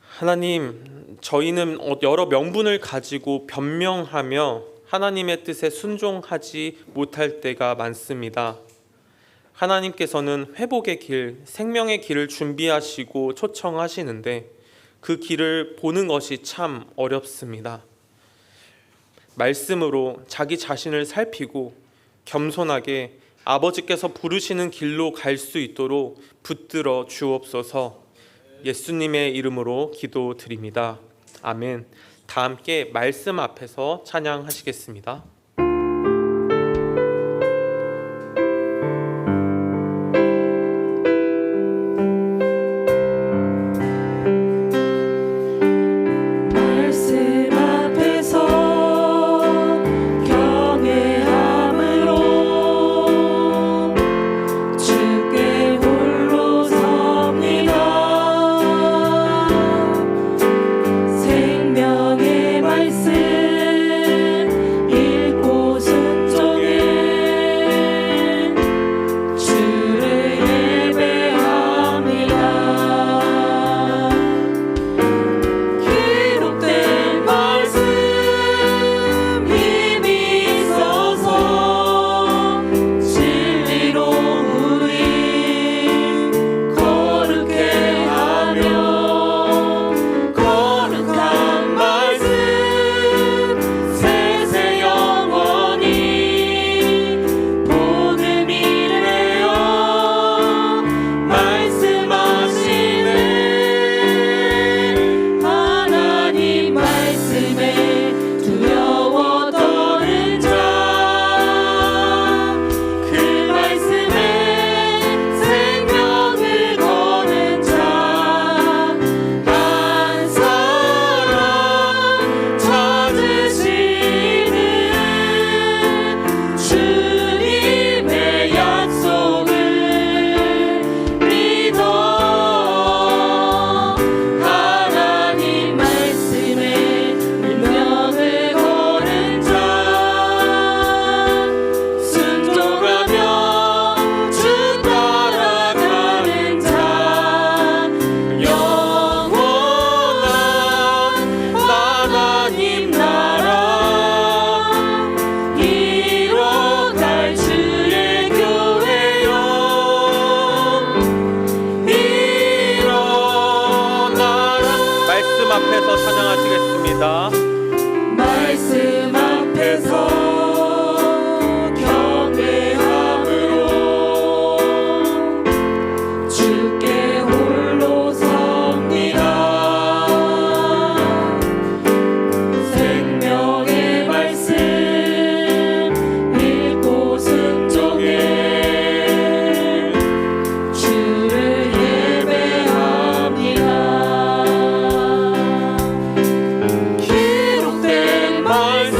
하나님, 저희는 여러 명분을 가지고 변명하며 하나님의 뜻에 순종하지 못할 때가 많습니다. 하나님께서는 회복의 길, 생명의 길을 준비하시고 초청하시는데 그 길을 보는 것이 참 어렵습니다. 말씀으로 자기 자신을 살피고 겸손하게 아버지께서 부르시는 길로 갈 수 있도록 붙들어 주옵소서. 예수님의 이름으로 기도드립니다. 아멘. 다 함께 말씀 앞에서 찬양하시겠습니다. 말씀 앞에서 경외함으로 주께 홀로 섭니다. 생명의 말씀 읽고 순종해 주를 예배합니다. 기록된 말씀 힘이 있어서 진리로 우리 거룩해 하며 거룩한 말씀 세세 영원히 복음이 되어 말씀하시네. 하나님 말씀에 두려워 떠는 자, 그 말씀에 생명을 거는 자, 한 사람 찾으시는 주님의 약속을 믿어. 하나님 말씀에 운명을 거는 자, 순종하며 주 따라가는 자, 영원한 하나님 나라 이뤄갈 주의 교회여 일어나라. 말씀 앞에서 찬양하시겠습니다. 말씀 앞에서 경외함으로 주께 홀로 섭니다. 생명의 말씀 읽고 순종해 주를 예배합니다. 기록된 말씀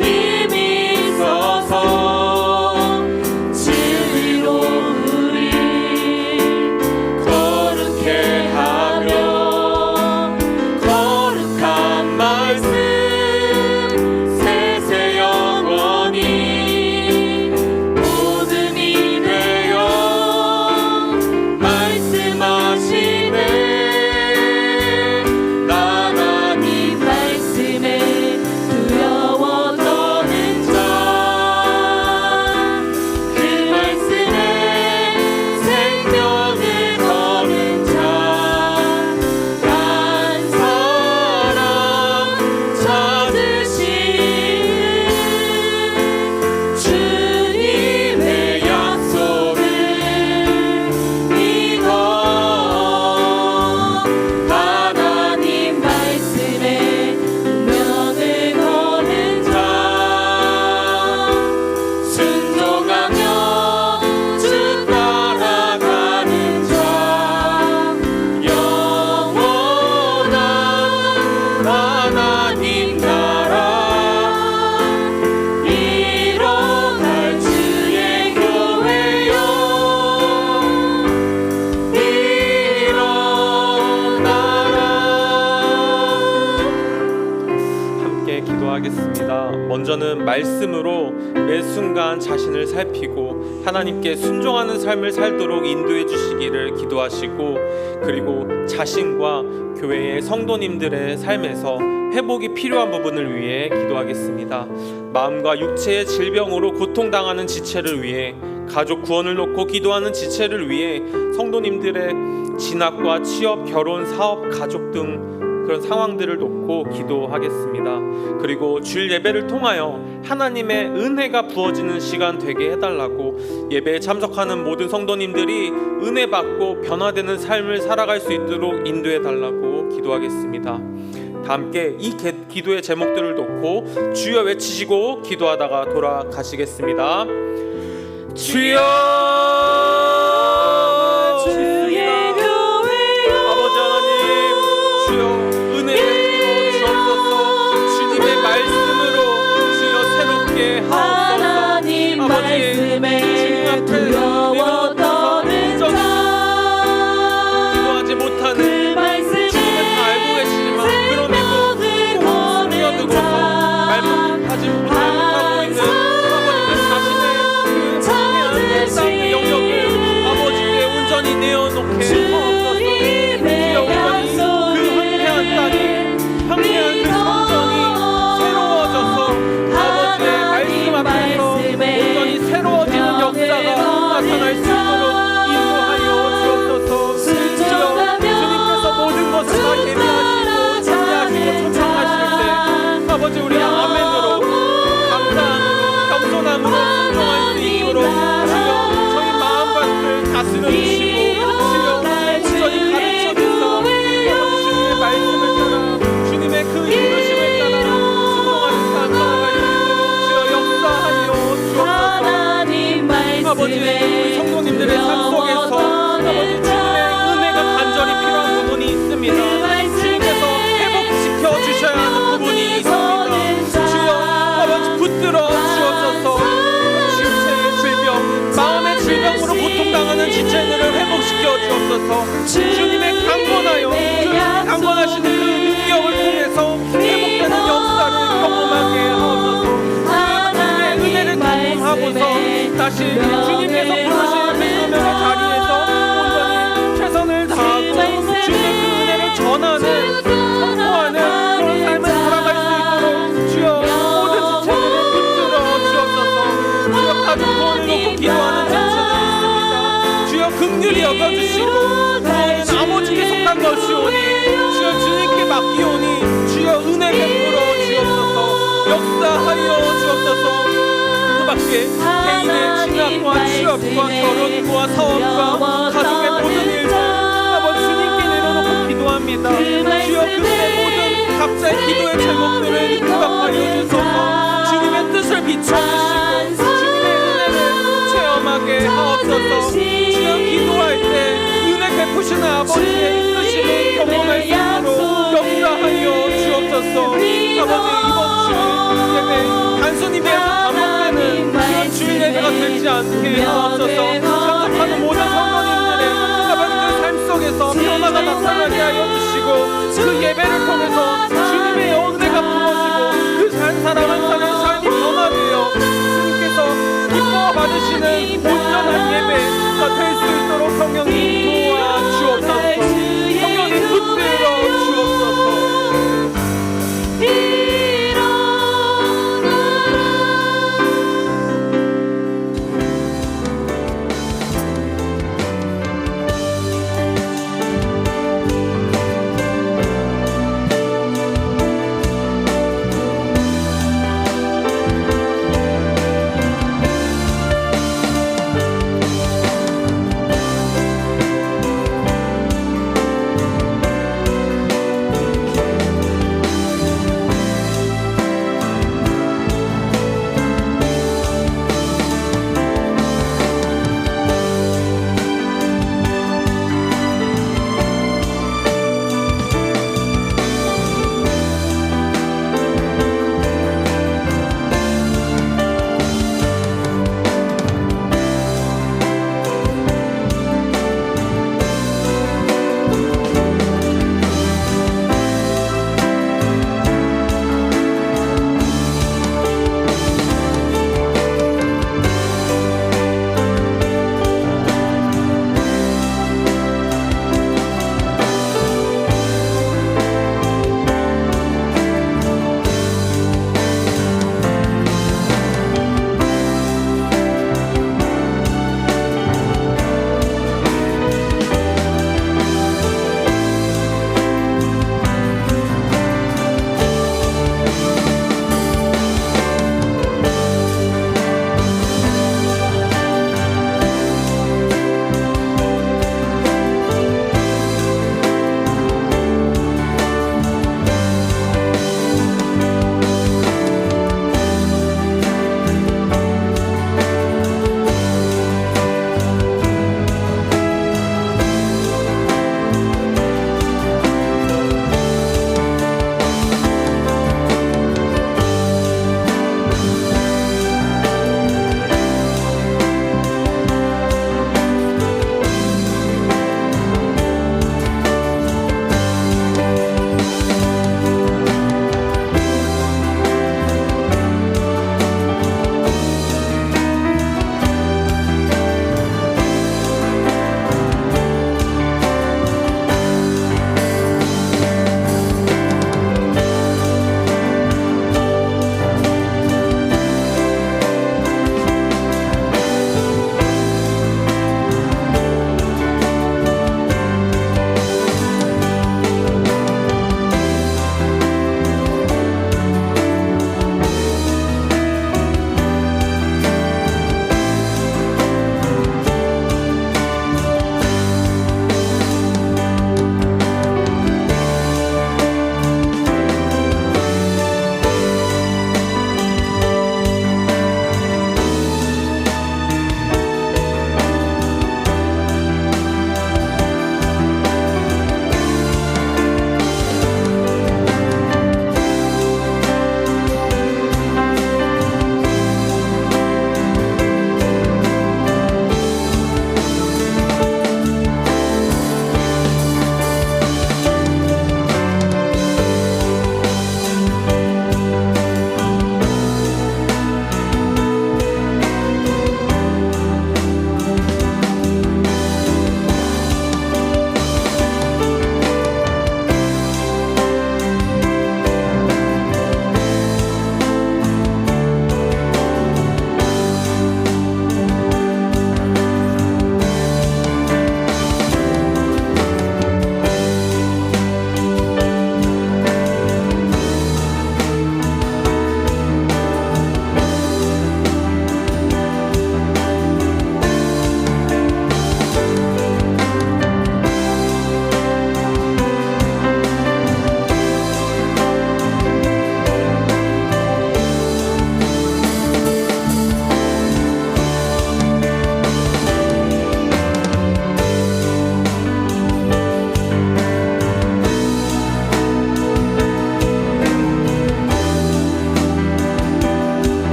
힘이 있어서 진리로 우리 거룩해 하며 거룩한 말씀 세세 영원히 복음이 되어 말씀하시네. 하나님 말씀에 두려워 떠는 자, 그 말씀에 생명을 거는 자, 한 사람 찾으시는 주님의 약속을 믿어. 하나님 말씀에 운명을 거는 자, 순종하며 주 따라가는 자, 영원한 하나님 나라 이뤄갈 주의 교회여 일어나라. 함께 기도하겠습니다. 먼저는 말씀으로 매 순간 자신을 살피고 하나님께 순종하는 삶을 살도록 인도해 주시기를 기도하시고, 그리고 자신과 교회의 성도님들의 삶에서 회복이 필요한 부분을 위해 기도하겠습니다. 마음과 육체의 질병으로 고통당하는 지체를 위해, 가족 구원을 놓고 기도하는 지체를 위해, 성도님들의 진학과 취업, 결혼, 사업, 가족 등 그런 상황들을 놓고 기도하겠습니다. 그리고 주일 예배를 통하여 하나님의 은혜가 부어지는 시간 되게 해달라고, 예배에 참석하는 모든 성도님들이 은혜 받고 변화되는 삶을 살아갈 수 있도록 인도해달라고 기도하겠습니다. 다 함께 이 기도의 제목들을 놓고 주여 외치시고 기도하다가 돌아가시겠습니다. 주여, 주의 교회여 아버지 하나님, 주여 은혜 베풀어 주옵소서. 주님의 말씀으로 주여 새롭게 하옵소서. 하나님 말씀에 두려워 떠는 자 기도하지 못하는 그 말씀에 주님은 다 알고 계시지만 그럼에도 생명을 꼭 거는 숨겨두고서 말씀하지 못하고 있는 아버지의 자신의 그 방해하는 땅의 영역을 아버지께 온전히 내어놓게 하옵소서. 주여 온전히 그 황폐한 땅이, 황폐한 그 성전이 새로워져서 아버지의 말씀 앞에서 온전히 새로워지는 역사가 나타날 수 있도록 인도하여 주옵소서. 주여 주님께서 모든 것을 다 예비하시고 준비하시고 초청하실 때 아버지 우리가 아멘으로 감사함으로 겸손함으로 순종할 수 있도록 주여 저희 마음밭을 다스려 주시고 주여 온전히 가르쳐 주사 아버지 주님의 말씀을 따라 주님의 그 인도심을 따라 순종하는 삶 살아갈 수 있도록 주여 역사하여 주옵소서. 하나님 아버지 우리 말씀에 성도님들의 삶 속에서 아버지 주님의 은혜가 간절히 필요한 부분이 있습니다. 주님께서 회복시켜 주셔야 하는 부분이 있습니다. 주여 아버지 붙들어 주옵소서. 지체의 질병, 마음의 질병으로 고통당하는 지체들을 회복시켜 주옵소서. 주님의 강권하여 주님의 강권하시는 그 능력을 통해서 회복되는 역사를 경험하게 하옵소서. 주님의 은혜를 경험하고서 다시 주님께서 부르신 백성의 자리에서 온전히 최선을 다하고 주님의 그 은혜를 전하는, 선포하는 그런 삶을 살아갈 수 있도록 주여 모든 지체들을 붙들어 주옵소서. 주여 가족 구원을 놓고 기도하는 지체들이 있습니다. 주여 긍휼히 여겨주시고 구원은 아버지께 속한 것이오니 주여 주님께 맡기오니 주여 은혜 베풀어 주옵소서. 역사하여 주옵소서. 그 밖에 개인의 진학과 취업과 결혼과 사업과 가족의 모든 일들 아버지 주님께 내려놓고 기도합니다. 주여 그들의 모든 각자의 기도의 제목들을 응답하여 주소서. 주님의 뜻을 비춰주시고 주님의 은혜를 체험하게 하옵소서. 주여 기도할 때 은혜 베푸시는 아버지의 이끄심을 경험할 수 있도록 역사하여 주옵소서. 아버지 이번 주일 예배 단순히 매주 반복되는 그런 주일 예배가 되지 않게 하옵소서. 참석하는 모든 성도님들의 아버지 그 삶 속에서 변화가 나타나게 하여 주시고 그 예배를 통해